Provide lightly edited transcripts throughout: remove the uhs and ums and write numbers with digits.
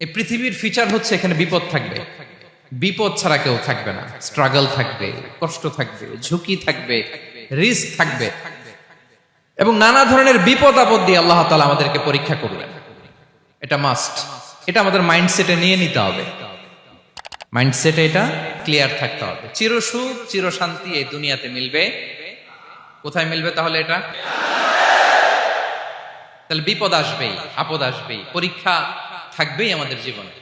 এই পৃথিবীর ফিচার হচ্ছে এখানে বিপদ থাকবে, বিপদ ছাড়া কেউ থাকবে না। স্ট্রাগল থাকবে, কষ্ট থাকবে, ঝুঁকি থাকবে, রিস্ক থাকবে এবং নানা ধরনের বিপদ আপদ দিয়ে আল্লাহ তাআলা আমাদেরকে পরীক্ষা করবেন। এটা মাস্ট, এটা আমাদের মাইন্ডসেটে নিয়ে নিতে হবে। মাইন্ডসেটে এটা ক্লিয়ার থাকতে হবে। চিরসুখ চিরশান্তি এই দুনিয়াতে মিলবে, কোথায় মিলবে তাহলে? এটা তাহলে বিপদ আসবেই, আপদ আসবেই, পরীক্ষা থাকবেই আমাদের জীবনে।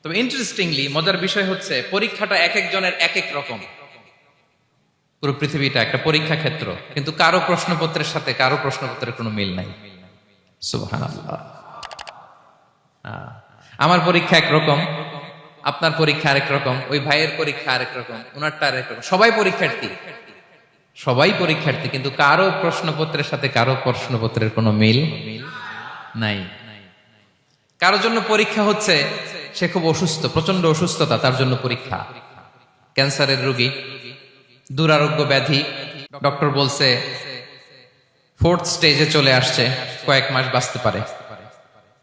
তবে ইন্টারেস্টিংলি মজার বিষয় হচ্ছে পরীক্ষাটা এক একজনের এক এক রকম। পুরো পৃথিবীটা একটা পরীক্ষা ক্ষেত্র, কিন্তু কারো প্রশ্নপত্রের সাথে কারো প্রশ্নপত্রের কোনো মিল নাই। সুবহানাল্লাহ। আমার পরীক্ষা একরকম, আপনার পরীক্ষা আরেক রকম, ওই ভাইয়ের পরীক্ষা আরেক রকম, ওনারটা আরেক রকম। সবাই পরীক্ষার্থী, সবাই পরীক্ষার্থী, কিন্তু কারো প্রশ্নপত্রের সাথে কারো প্রশ্নপত্রের কোনো মিল নাই। কারোর জন্য পরীক্ষা হচ্ছে সে খুব অসুস্থ, প্রচন্ড অসুস্থতা, তার জন্য পরীক্ষা। ক্যান্সারের রোগী, দুরারোগ্য ব্যাধি, ডক্টর বলছে 4th স্টেজে চলে আসছে, কয়েক মাস বাঁচতে পারে,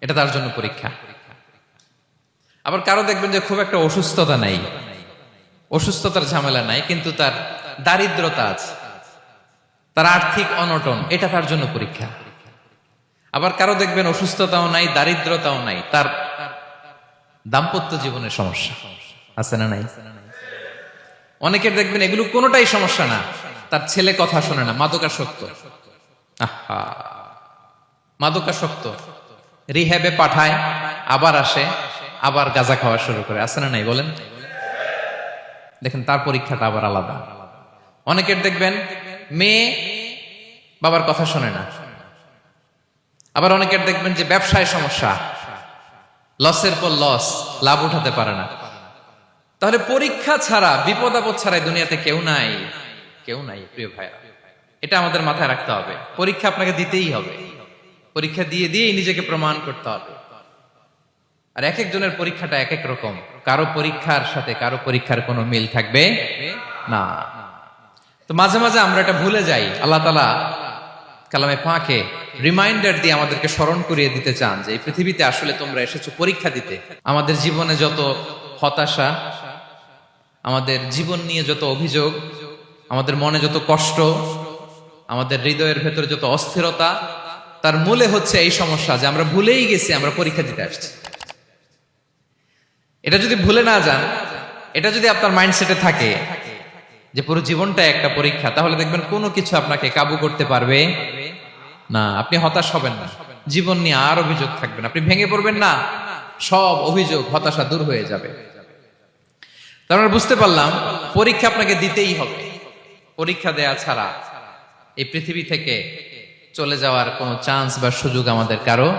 এটা তার জন্য পরীক্ষা। আবার কারো দেখবেন যে খুব একটা অসুস্থতা নাই, অসুস্থতার ঝামেলা নাই, কিন্তু তার দারিদ্রতা আছে, তার আর্থিক অনটন, এটা তার জন্য পরীক্ষা। আবার কারো দেখবেন অসুস্থতাও নাই, দারিদ্রতাও নাই, তার দাম্পত্য জীবনের সমস্যা আছে না নাই? অনেকের দেখবেন এগুলো কোনোটাই সমস্যা না, তার ছেলে কথা শোনে না, মাদকাসক্ত। মাদকাসক্ত, রিহ্যাবে পাঠায়, আবার আসে, আবার গাঁজা খাওয়া শুরু করে, আছে না নাই বলেন? দেখেন তার পরীক্ষাটা আবার আলাদা। অনেকের দেখবেন মেয়ে বাবার কথা শোনে না। আবার অনেকের দেখবেন যে ব্যবসায় সমস্যা, লসের পর লস, লাভ উঠাতে পারে না। তাহলে পরীক্ষা ছাড়া, বিপদ আপদ ছাড়াই দুনিয়াতে কেউ নাই, কেউ নাই প্রিয় ভাইয়া। এটা আমাদের মাথায় রাখতে হবে। পরীক্ষা আপনাকে দিতেই হবে, পরীক্ষা দিয়ে দিয়েই নিজেকে প্রমাণ করতে হবে। আর এক একজনের পরীক্ষাটা এক এক রকম, কারো পরীক্ষার সাথে কারো পরীক্ষার কোনো মিল থাকবে না। তো মাঝে মাঝে আমরা এটা ভুলে যাই। আল্লাহ তাআলা কালামে পাকে রিমাইন্ডার দিয়ে আমাদেরকে স্মরণ করিয়ে দিতে চান যে এই পৃথিবীতে আসলে তোমরা এসেছো পরীক্ষা দিতে। আমাদের জীবনে যত হতাশা, আমাদের জীবন নিয়ে যত অভিযোগ, আমাদের মনে যত কষ্ট, আমাদের হৃদয়ের ভেতরে যত অস্থিরতা, তার মূলে হচ্ছে এই সমস্যা যে আমরা ভুলেই গেছি আমরা পরীক্ষা দিতে আসছি। এটা যদি ভুলে না যান, এটা যদি আপনার মাইন্ডসেটে থাকে যে পুরো জীবনটা একটা পরীক্ষা, তাহলে দেখবেন কোনো কিছু আপনাকে কাবু করতে পারবে না। আপনি হতাশ হবেন না, জীবন নিয়ে আর অভিযোগ থাকবে না, আপনি ভেঙে পড়বেন না, সব অভিযোগ হতাশা দূর হয়ে যাবে। তারপরে বুঝতে পারলাম পরীক্ষা আপনাকে দিতেই হবে। পরীক্ষা দেয়া ছাড়া এই পৃথিবী থেকে চলে যাওয়ার কোনো চান্স বা সুযোগ আমাদের কারো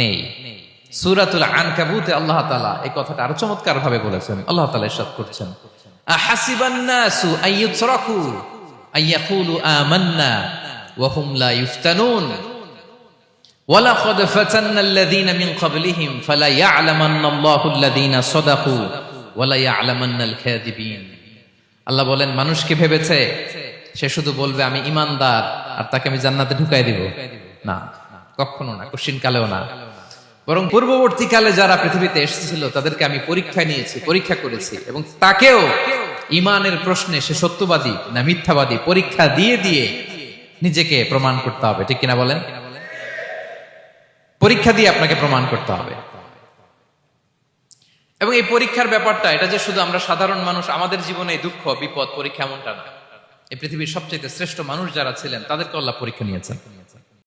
নেই। সূরাতুল আনকাবুতে আল্লাহ তাআলা এই কথাটা আরো চমৎকার ভাবে বলেছেন। আল্লাহ তাআলা ইরশাদ করছেন, আহাসিবান নাসু আইয়ুতরাকু আইয়াকুলু আমান্না ওয়া হুম লা ইফতানুন ওয়ালাকাদ ফাতান্নাল্লাযীনা মিন ক্বাবলিহিম ফালা ইয়া'লামান্নাল্লাহু আল্লাযীনা সাদাকু ওয়া লা ইয়া'লামান্নাল কাযিবিন। আল্লাহ বলেন, মানুষ কি ভেবেছে সে শুধু বলবে আমি ঈমানদার আর তাকে আমি জান্নাতে ঢুকাই দিব? না, কখনো না, কোশ্চিন কালেও না। বরং পূর্ববর্তীকালে যারা পৃথিবীতে এসেছিল তাদেরকে আমি পরীক্ষা নিয়েছি, পরীক্ষা করেছি, এবং তাকেও ঈমানের প্রশ্নে সে সত্যবাদী না মিথ্যাবাদী পরীক্ষা দিয়ে দিয়ে নিজেকে প্রমাণ করতে হবে। ঠিক কিনা বলেন? পরীক্ষা দিয়ে আপনাকে প্রমাণ করতে হবে। এবং এই পরীক্ষার ব্যাপারটা, এটা যে শুধু আমরা সাধারণ মানুষ আমাদের জীবনে দুঃখ বিপদ পরীক্ষা এমনটা না। এই পৃথিবীর সবচেয়ে শ্রেষ্ঠ মানুষ যারা ছিলেন তাদেরকে আল্লাহ পরীক্ষা নিয়েছেন।